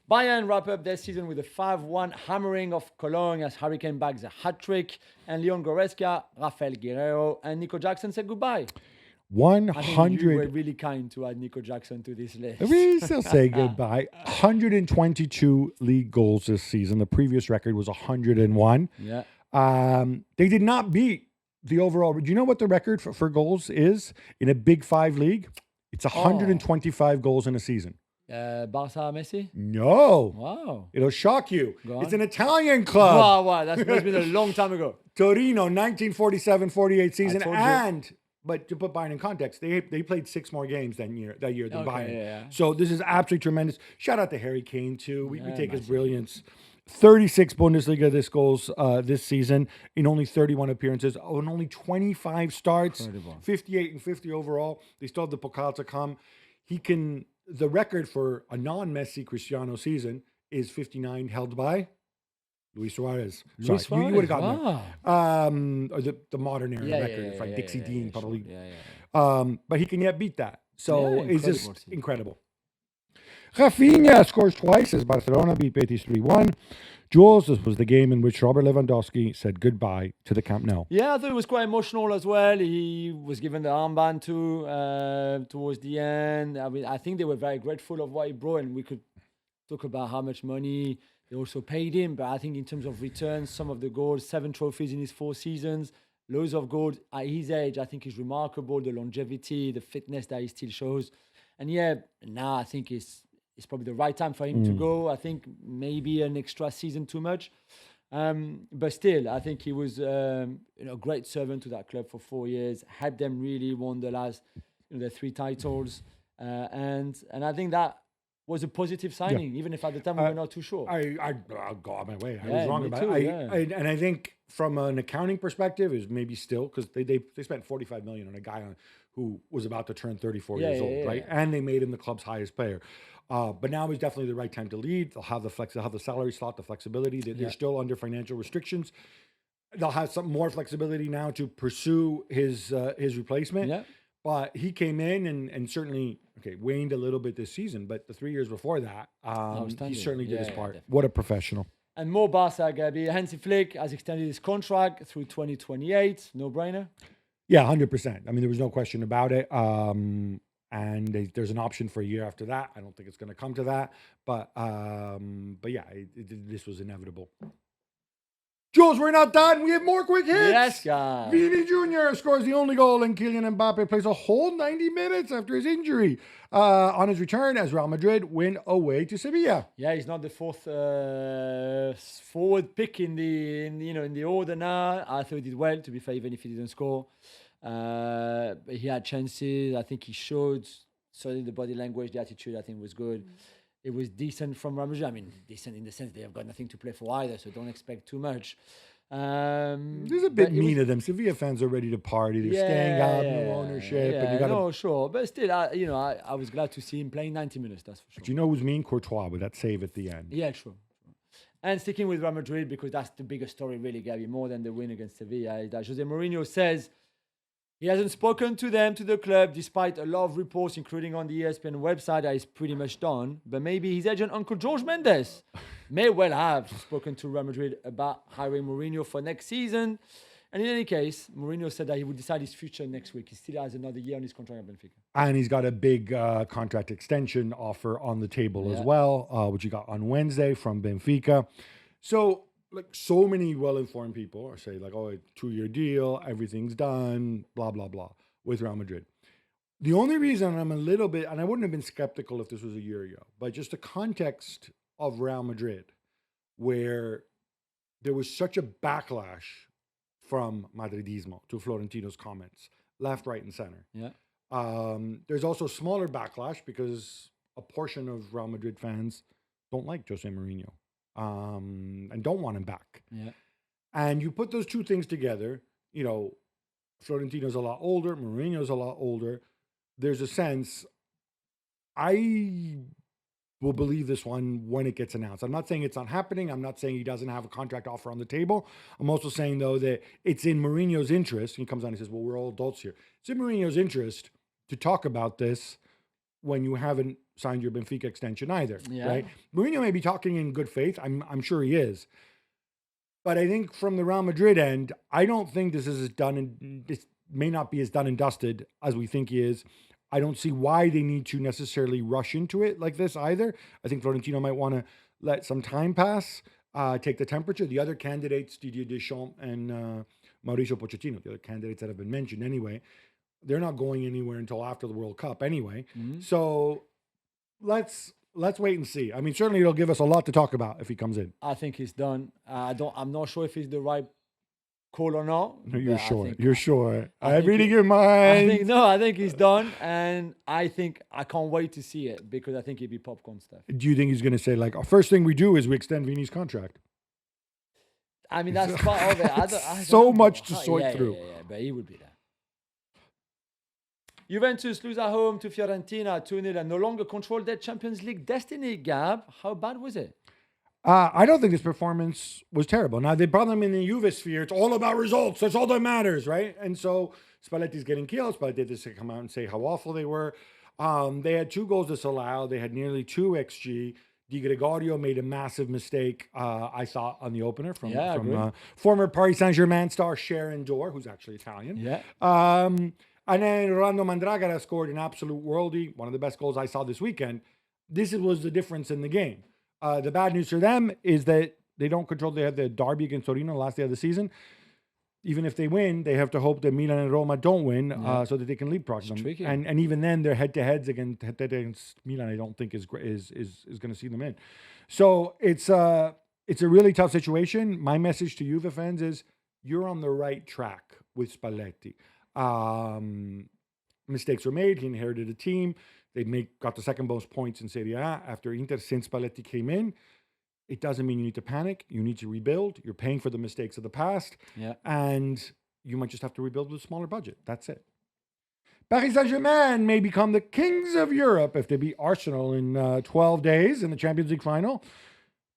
Bayern wrap up their season with a 5-1 hammering of Cologne as Harry Kane bags a hat-trick. And Lyon Goretzka, Rafael Guerrero, and Nico Jackson said goodbye. 100. I think you were really kind to add Nico Jackson to this list. We still say goodbye. 122 league goals this season. The previous record was 101. Yeah. They did not beat the overall. Do you know what the record for goals is in a Big Five league? It's 125 goals in a season. Barca Messi? No. Wow. It'll shock you. Go on. It's an Italian club. Wow. That must have been a long time ago. Torino, 1947-48 season. But to put Bayern in context, they played 6 more games that year than Bayern. Yeah. So this is absolutely tremendous. Shout out to Harry Kane too. We take his brilliance. 36 Bundesliga goals this season in only 31 appearances, and only 25 starts. Incredible. 58 and 50 overall. They still have the Pokal to come. The record for a non-Messi Cristiano season is 59, held by Luis Suarez. Luis Sorry, you would have gotten wow. or the modern era record, like Dixie Dean probably. Sure. But he can yet beat that. So it's just team. incredible. Rafinha scores twice as Barcelona beat Betis 3-1. Jules, this was the game in which Robert Lewandowski said goodbye to the Camp Nou. Yeah, I thought it was quite emotional as well. He was given the armband too towards the end. I mean, I think they were very grateful of what he brought, and we could talk about how much money they also paid him. But I think in terms of returns, some of the goals, 7 trophies in his 4 seasons, loads of goals at his age, I think is remarkable. The longevity, the fitness that he still shows. And now I think it's probably the right time for him to go. I think maybe an extra season too much. But still, I think he was a great servant to that club for 4 years, helped them really won the last their 3 titles. And I think that was a positive signing, even if at the time we were not too sure. I'll go out my way. I was wrong about it. And I think from an accounting perspective, is maybe still, because they spent 45 million on a guy who was about to turn 34 years old, right? And they made him the club's highest player. But now is definitely the right time to lead. They'll have they'll have the salary slot, the flexibility. They're still under financial restrictions. They'll have some more flexibility now to pursue his replacement. Yeah. But he came in and certainly waned a little bit this season. But the 3 years before that, he certainly did his part. Definitely. What a professional. And more Barca, Gabi. Hansi Flick has extended his contract through 2028. No brainer. Yeah, 100%. I mean, there was no question about it. And there's an option for a year after that. I don't think it's going to come to that, but yeah, this was inevitable. Jules, we're not done. We have more quick hits. Yes, guys. Vini Jr. scores the only goal, and Kylian Mbappe plays a whole 90 minutes after his injury on his return as Real Madrid win away to Sevilla. Yeah, he's not the 4th forward pick in the order now. I thought he did well, to be fair, even if he didn't score. But he had chances. I think he showed certainly the body language, the attitude. I think was good. It was decent from Real Madrid. I mean, decent in the sense they have got nothing to play for either, so don't expect too much. This is a bit mean of them. Sevilla fans are ready to party. They're staying up, no ownership. Yeah, and you gotta... no, sure. But still, I was glad to see him playing 90 minutes, that's for sure. But you know who's mean? Courtois with that save at the end. Yeah, true. And sticking with Real Madrid, because that's the biggest story really, Gabby, more than the win against Sevilla, is that Jose Mourinho says he hasn't spoken to the club, despite a lot of reports, including on the ESPN website, that he's pretty much done. But maybe his agent, Uncle George Mendes, may well have spoken to Real Madrid about hiring Mourinho for next season. And in any case, Mourinho said that he would decide his future next week. He still has another year on his contract at Benfica. And he's got a big contract extension offer on the table as well, which he got on Wednesday from Benfica. So, so many well-informed people are saying, oh, a 2-year deal, everything's done, blah, blah, blah, with Real Madrid. The only reason I'm a little bit, and I wouldn't have been skeptical if this was a year ago, but just the context of Real Madrid, where there was such a backlash from Madridismo to Florentino's comments, left, right, and center. Yeah. There's also smaller backlash because a portion of Real Madrid fans don't like Jose Mourinho. And don't want him back. Yeah. And you put those two things together, Florentino's a lot older, Mourinho's a lot older. There's a sense, I will believe this one when it gets announced. I'm not saying it's not happening. I'm not saying he doesn't have a contract offer on the table. I'm also saying, though, that it's in Mourinho's interest. He comes on and says, well, we're all adults here. It's in Mourinho's interest to talk about this when you haven't signed your Benfica extension either, Yeah. right? Mourinho may be talking in good faith. I'm sure he is. But I think from the Real Madrid end, I don't think this is as done and this may not be as done and dusted as we think he is. I don't see why they need to necessarily rush into it like this either. I think Florentino might want to let some time pass, take the temperature. The other candidates, Didier Deschamps and Mauricio Pochettino, the other candidates that have been mentioned anyway, they're not going anywhere until after the World Cup anyway. Mm-hmm. So let's wait and see. I mean, certainly it'll give us a lot to talk about if he comes in. I think he's done. I'm not sure if he's the right call or not. No, you're but sure. You're sure. I I'm think reading he- your mind. I think he's done, and I think I can't wait to see it because I think it'd be popcorn stuff. Do you think he's going to say, like, first thing we do is we extend Vini's contract? I mean, that's part of it. I So don't much know. to sort through. Yeah, but he would be there. Juventus lose at home to Fiorentina 2-0 and no longer control their Champions League destiny, Gab. How bad was it? I don't think this performance was terrible. Now, they brought them in the Juve sphere. It's all about results. That's all that matters, right? And so Spalletti's getting killed. Spalletti had to come out and say how awful they were. They had 2 goals disallowed. They had nearly 2 XG. Di Gregorio made a massive mistake, I thought, on the opener from former Paris Saint-Germain star Sharon Dorr, who's actually Italian. Yeah. And then Rolando Mandragora scored an absolute worldie, one of the best goals I saw this weekend. This was the difference in the game. The bad news for them is that they don't control. They had the derby against Torino last day of the season. Even if they win, they have to hope that Milan and Roma don't win so that they can leapfrog them. tricky. And even then, their head-to-heads against Milan, I don't think is going to see them in. So it's a really tough situation. My message to Juve fans is you're on the right track with Spalletti. Mistakes were made. He inherited a team. They got the second most points in Serie A after Inter since Spalletti came in. It doesn't mean you need to panic. You need to rebuild. You're paying for the mistakes of the past. Yeah. And you might just have to rebuild with a smaller budget. That's it. Paris Saint-Germain may become the kings of Europe if they beat Arsenal in 12 days in the Champions League final.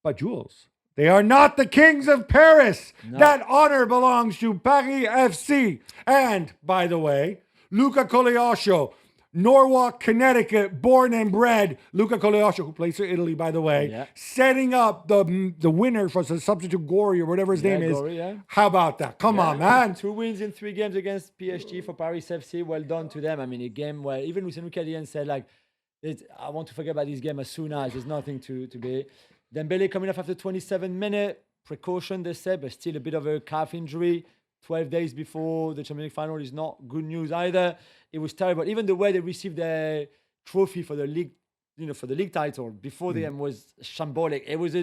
But Jules, they are not the kings of Paris. No. That honor belongs to Paris FC. And, by the way, Luca Coglioscio, Norwalk, Connecticut, born and bred. Luca Coglioscio, who plays for Italy, by the way, setting up the winner for the substitute Gori or whatever his name is. Gori, How about that? Come on, man. 2 wins in 3 games against PSG for Paris FC. Well done to them. I mean, a game where even Luciano Cadian said, like, I want to forget about this game as soon as there's nothing to be. Dembele coming off after 27 minutes. Precaution, they said, but still a bit of a calf injury. 12 days before the Champions League final is not good news either. It was terrible. Even the way they received their trophy for the league, for the league title before the game was shambolic. It was a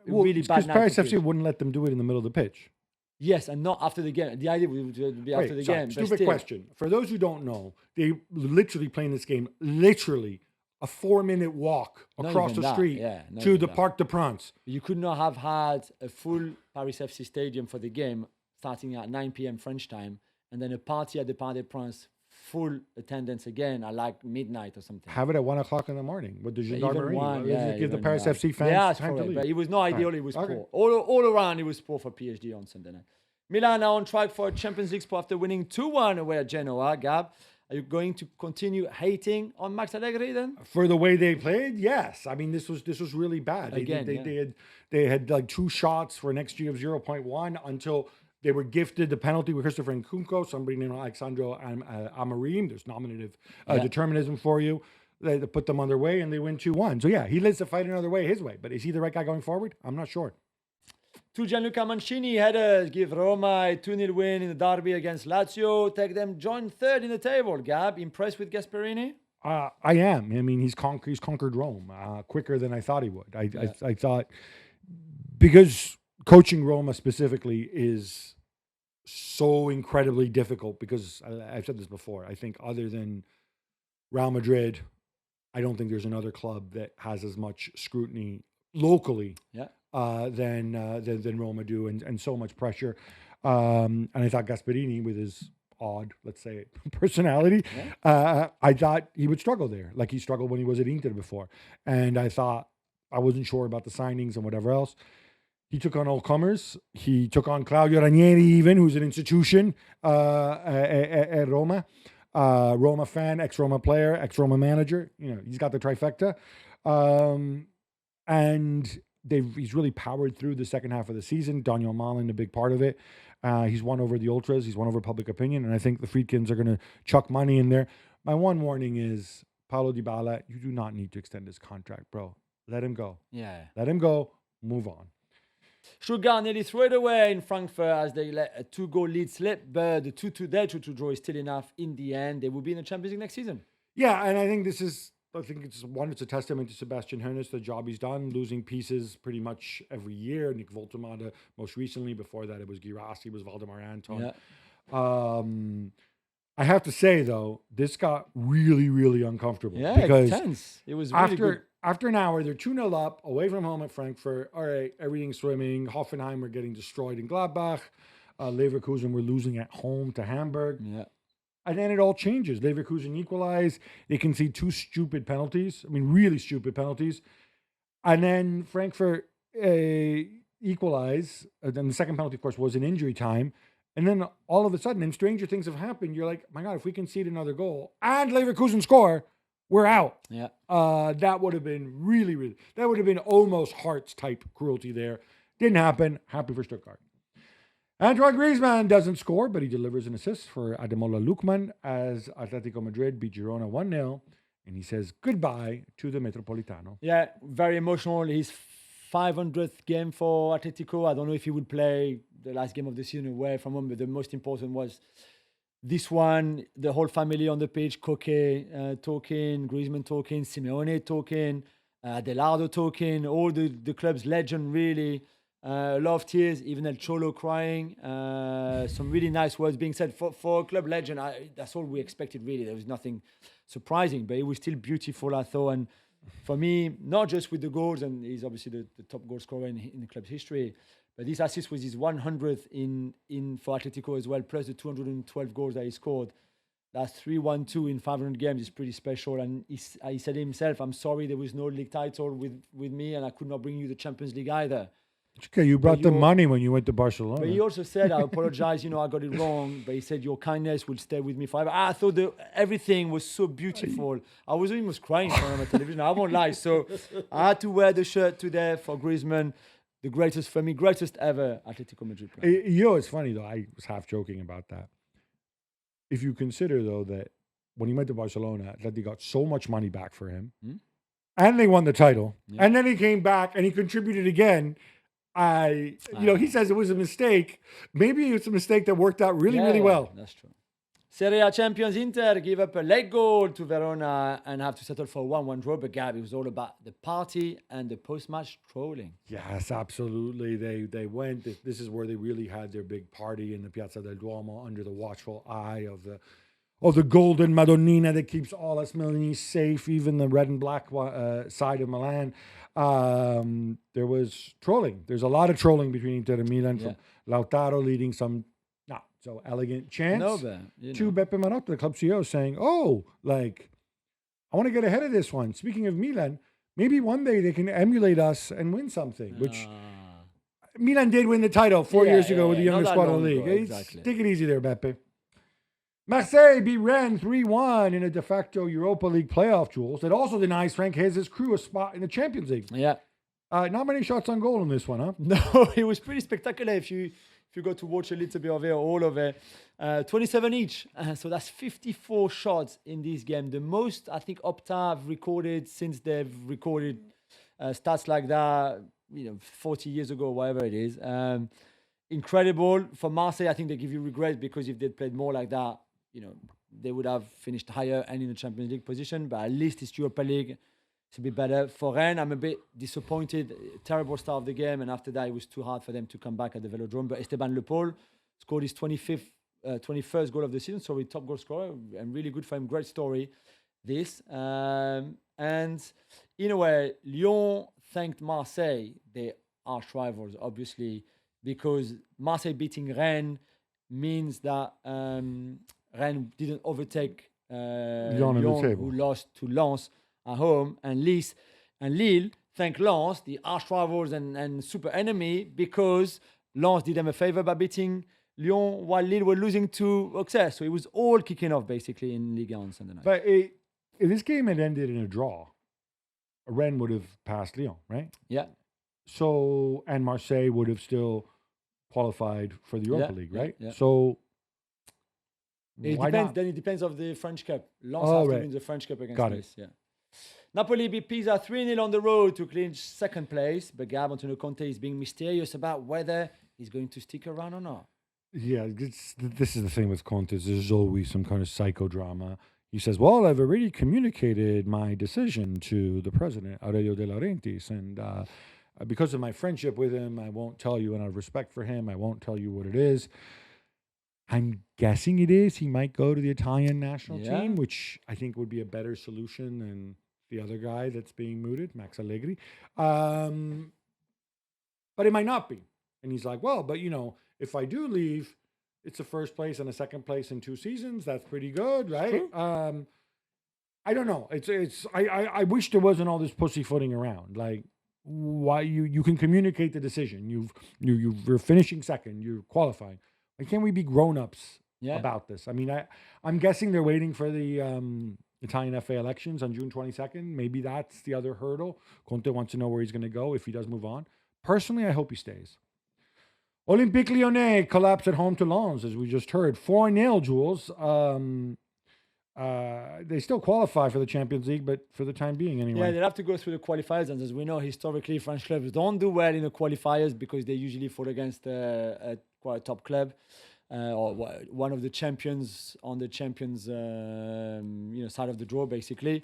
really bad night. Because Paris for FC kids. wouldn't let them do it in the middle of the pitch. Yes, and not after the game. The idea would be after the game. but Stupid still. question. For those who don't know, they literally playing this game, a 4-minute walk Not across even the that, street not to even the that. Parc de France. You could not have had a full Paris FC stadium for the game starting at 9 p.m. French time, and then a party at the Parc des Princes, full attendance again at like midnight or something. Have it at 1 o'clock in the morning with the gendarmerie. Give the even Paris one. FC They asked fans time for to it, leave. but it was not ideal. Right. It was Okay. poor. All around, it was poor for PSG on Sunday night. Milan are on track for a Champions League spot after winning 2-1 away at Genoa. Gab, are you going to continue hating on Max Allegri then? For the way they played, yes. I mean, this was really bad. They had like 2 shots for an XG of 0.1 until they were gifted the penalty with Christopher Nkunku, somebody named Alexandro Amarim. There's nominative determinism for you. They put them on their way and they win 2-1. So yeah, he lives to fight another way his way. But is he the right guy going forward? I'm not sure. 2 Gianluca Mancini headers give Roma a 2-0 win in the derby against Lazio. Take them join third in the table. Gab, impressed with Gasperini? I am. I mean, he's conquered Rome quicker than I thought he would. I thought because coaching Roma specifically is so incredibly difficult because I've said this before. I think other than Real Madrid, I don't think there's another club that has as much scrutiny locally than Roma do and so much pressure. And I thought Gasperini, with his odd, let's say, personality, I thought he would struggle there, like he struggled when he was at Inter before. And I wasn't sure about the signings and whatever else. He took on all comers. He took on Claudio Ranieri, even, who's an institution at Roma. Roma fan, ex-Roma player, ex-Roma manager. He's got the trifecta. And he's really powered through the second half of the season. Daniel Malin, a big part of it. He's won over the ultras. He's won over public opinion. And I think the Friedkins are going to chuck money in there. My one warning is, Paulo Dybala, you do not need to extend his contract, bro. Let him go. Yeah. Let him go. Move on. Stuttgart nearly threw it away in Frankfurt as they let a 2-goal lead slip, but the 2-2 draw is still enough. In the end, they will be in the Champions League next season. Yeah, and I think it's a testament to Sebastian Hoeneß, the job he's done, losing pieces pretty much every year. Nick Woltemade, most recently. Before that, it was Guirassy, it was Valdemar Anton. Yeah. I have to say, though, this got really, really uncomfortable. Yeah, because tense. It was really good. After an hour, they're 2-0 up, away from home at Frankfurt. All right, everything's swimming. Hoffenheim were getting destroyed in Gladbach. Leverkusen were losing at home to Hamburg. Yeah. And then it all changes. Leverkusen equalize. They concede 2 stupid penalties. I mean, really stupid penalties. And then Frankfurt equalize. Then the second penalty, of course, was in injury time. And then all of a sudden, and stranger things have happened. You're like, my God, if we concede another goal and Leverkusen score, we're out. Yeah. That would have been that would have been almost Hearts type cruelty there. Didn't happen. Happy for Stuttgart. Antoine Griezmann doesn't score, but he delivers an assist for Ademola Lookman as Atletico Madrid beat Girona 1-0. And he says goodbye to the Metropolitano. Yeah, very emotional. His 500th game for Atletico. I don't know if he would play the last game of the season away from home, but the most important was this one. The whole family on the pitch, Koke talking, Griezmann talking, Simeone talking, Adelardo talking, all the club's legend really. A lot of tears, even El Cholo crying. Some really nice words being said. For a club legend, that's all we expected really. There was nothing surprising, but it was still beautiful, I thought. And for me, not just with the goals, and he's obviously the top goal scorer in the club's history, but this assist was his 100th in for Atletico as well, plus the 212 goals that he scored. That's 3-1-2 in 500 games. It's pretty special. And he said himself, I'm sorry there was no league title with me, and I could not bring you the Champions League either. Okay, you brought the money when you went to Barcelona. But he also said, I apologize, I got it wrong. But he said, your kindness will stay with me forever. I thought everything was so beautiful. I was almost crying on the television. I won't lie. So I had to wear the shirt today for Griezmann, the greatest for me, greatest ever Atletico Madrid player. It's funny, though. I was half joking about that. If you consider, though, that when he went to Barcelona, Atleti got so much money back for him, and they won the title, and then he came back and he contributed again. He says it was a mistake. Maybe it's a mistake that worked out really well. That's true. Serie A champions Inter give up a late goal to Verona and have to settle for a 1-1 draw. But Gab, it was all about the party and the post-match trolling. Yes, absolutely. They went. This is where they really had their big party in the Piazza del Duomo under the watchful eye of the golden Madonnina that keeps all us Milanese safe, even the red and black side of Milan. There was trolling. There's a lot of trolling between Inter and Milan, from Lautaro leading some not so elegant chants to Beppe Marotta, the club CEO, saying, I want to get ahead of this one. Speaking of Milan, maybe one day they can emulate us and win something, which Milan did win the title 4 years ago with the youngest squad in the league. Exactly. Take it easy there, Beppe. Marseille beat Rennes 3-1 in a de facto Europa League playoff, Jules. That also denies Frank Hayes' crew a spot in the Champions League. Yeah. Not many shots on goal in this one, huh? No, it was pretty spectacular if you go to watch a little bit of it, all of it. 27 each. So that's 54 shots in this game. The most, I think, Opta have recorded since they've recorded stats like that, 40 years ago, whatever it is. Incredible. For Marseille, I think they give you regret because if they'd played more like that, they would have finished higher and in the Champions League position, but at least it's Europa League. It's a bit better. For Rennes, I'm a bit disappointed. Terrible start of the game, and after that, it was too hard for them to come back at the Velodrome. But Esteban Le Paul scored his 21st goal of the season, so he's top goal scorer, and really good for him. Great story, this. And in a way, Lyon thanked Marseille, their arch rivals, obviously, because Marseille beating Rennes means that Rennes didn't overtake Lyon, who lost to Lens at home, and Lille thank Lens, the arch rivals and super enemy, because Lens did them a favor by beating Lyon while Lille were losing to Auxerre. So it was all kicking off basically in Ligue 1 on Sunday night. But if this game had ended in a draw, Rennes would have passed Lyon, right? Yeah. So, and Marseille would have still qualified for the Europa League, right? Yeah. So, It why depends. not? Then it depends of the French Cup. Lens Oh, have to right. win the French Cup against Got it. Nice. Yeah. Napoli beat Pisa 3-0 on the road to clinch second place. But Gab, Antonio Conte is being mysterious about whether he's going to stick around or not. Yeah, this is the thing with Conte. There's always some kind of psychodrama. He says, well, I've already communicated my decision to the president, Aurelio De Laurentiis, and because of my friendship with him, I won't tell you, and out of respect for him, I won't tell you what it is. I'm guessing it is. He might go to the Italian national team, which I think would be a better solution than the other guy that's being mooted, Max Allegri. But it might not be. And he's like, well, but if I do leave, it's a first place and a second place in 2 seasons. That's pretty good, right? I don't know. I wish there wasn't all this pussyfooting around. Like, why you can communicate the decision. You're finishing second. You're qualifying. Why can't we be grown-ups about this? I mean, I'm guessing they're waiting for the Italian FA elections on June 22nd. Maybe that's the other hurdle. Conte wants to know where he's going to go if he does move on. Personally, I hope he stays. Olympique Lyonnais collapsed at home to Lens, as we just heard. 4-0, Jules. They still qualify for the Champions League, but for the time being, anyway. Yeah, they'll have to go through the qualifiers. And as we know, historically, French clubs don't do well in the qualifiers because they usually fall against quite a top club or one of the champions on the champions side of the draw, basically.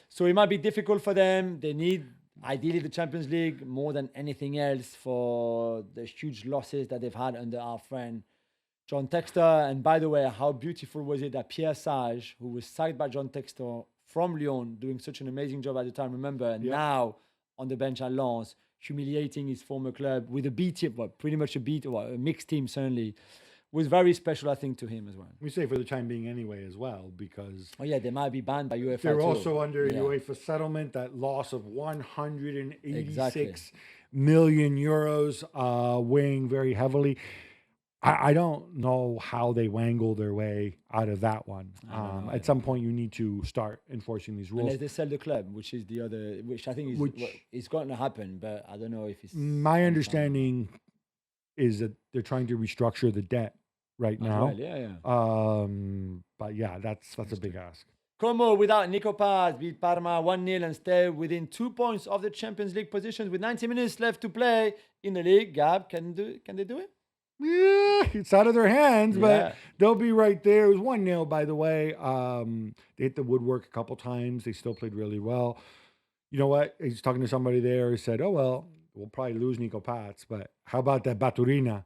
So it might be difficult for them. They need, ideally, the Champions League more than anything else for the huge losses that they've had under our friend John Textor. And by the way, how beautiful was it that Pierre Sage, who was sacked by John Textor from Lyon, doing such an amazing job at the time, remember, now on the bench at Lens, humiliating his former club with a B team, pretty much a mixed team, certainly, was very special, I think, to him as well. We say for the time being anyway as well, because... Oh, yeah, they might be banned by UEFA They're too. also under UEFA settlement, that loss of 186 million euros, weighing very heavily. I don't know how they wangle their way out of that one. At some point, you need to start enforcing these rules. Unless they sell the club, which is the other, which I think is going to happen, but I don't know if it's... My understanding is that they're trying to restructure the debt right now. But yeah, that's a big ask. Como without Nico Paz beat Parma 1-0 and stay within 2 points of the Champions League positions with 90 minutes left to play in the league. Gab, can they do it? Yeah, it's out of their hands, but they'll be right there. It was 1-0, by the way. They hit the woodwork a couple times. They still played really well. You know what? He's talking to somebody there who said, oh, well, we'll probably lose Nico Paz, but how about that Baturina?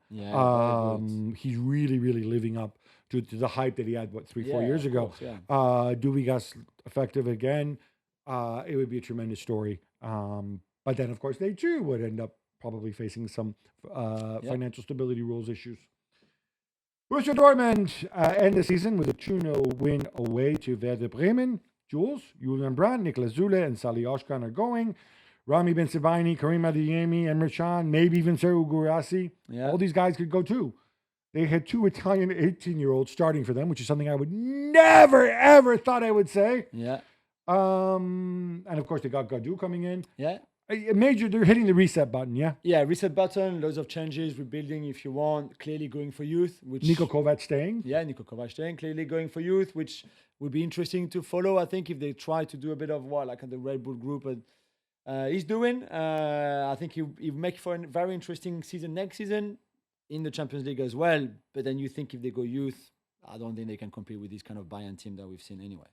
He's really, really living up to the hype that he had, 3-4 years ago. Duvigas effective again. It would be a tremendous story. But then, of course, they too would end up probably facing some financial stability rules issues. Borussia Dortmund end the season with a 2-0 win away to Werder Bremen. Jules, Julian Brandt, Niklas Zule, and Salih Özcan are going. Rami Ben Sebaini, Karim Adeyemi, Emre Can, maybe even Serhou Guirassy. All these guys could go too. They had 2 Italian 18-year-olds starting for them, which is something I would never, ever thought I would say. And of course, they got Gadou coming in. They're hitting the reset button, Yeah, reset button, loads of changes, rebuilding if you want, clearly going for youth. Nico Kovac staying. Yeah, Nico Kovac staying, clearly going for youth, which would be interesting to follow, I think, if they try to do a bit of like the Red Bull group he's doing. I think he'll make for a very interesting season next season in the Champions League as well. But then you think if they go youth, I don't think they can compete with this kind of Bayern team that we've seen anyway.